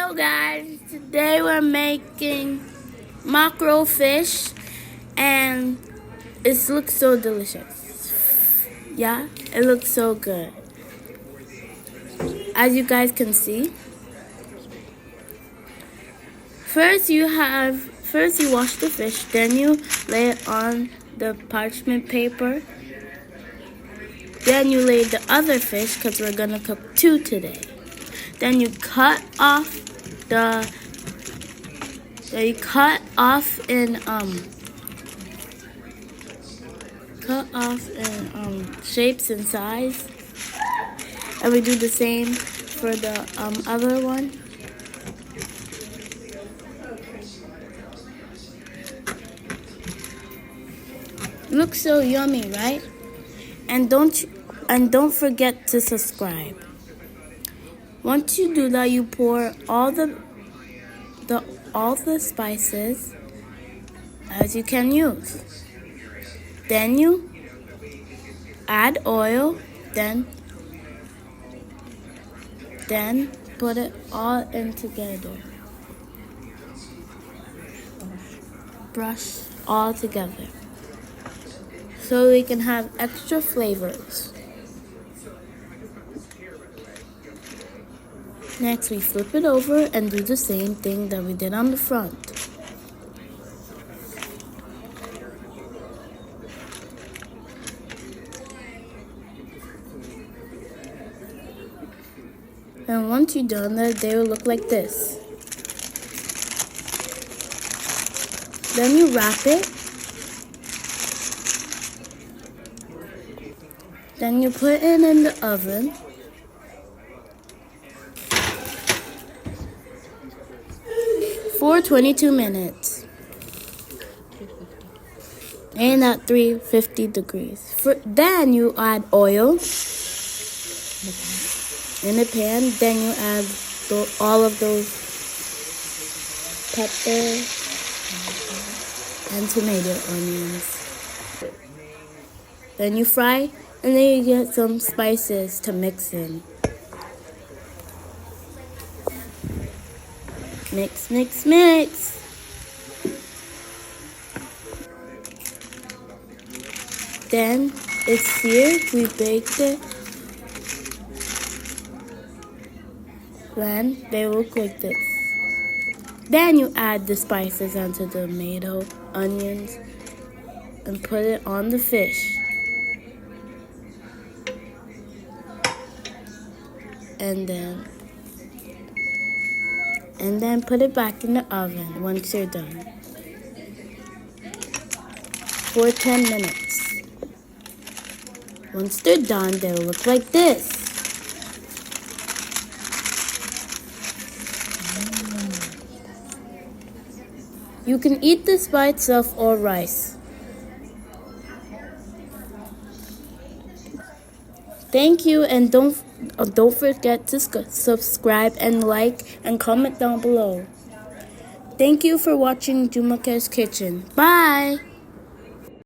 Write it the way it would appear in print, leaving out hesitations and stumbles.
Hello guys, today we're making mackerel fish and it looks so delicious. Yeah, it looks so good. As you guys can see, first you wash the fish, then you lay it on the parchment paper. Then you lay the other fish because we're gonna cook 2 today. Then you cut off in shapes and size, and we do the same for the other one. Looks so yummy, right? And don't forget to subscribe. Once you do that, you pour all the spices as you can use. Then you add oil, then put it all in together. Brush all together so we can have extra flavors. Next, we flip it over and do the same thing that we did on the front. And once you're done that, they will look like this. Then you wrap it. Then you put it in the oven. For 22 minutes. And at 350 degrees. Then you add oil in a pan. Then you add all of those pepper and tomato onions. Then you fry, and then you get some spices to mix in. Mix, mix, mix. Then it's seared. We baked it. Then they look like this. Then you add the spices onto the tomato, onions, and put it on the fish. And then put it back in the oven once you're done for 10 minutes. Once they're done, they'll look like this. You can eat this by itself or rice. Thank you, and don't forget to subscribe and like and comment down below. Thank you for watching Jumoke's Kitchen. Bye!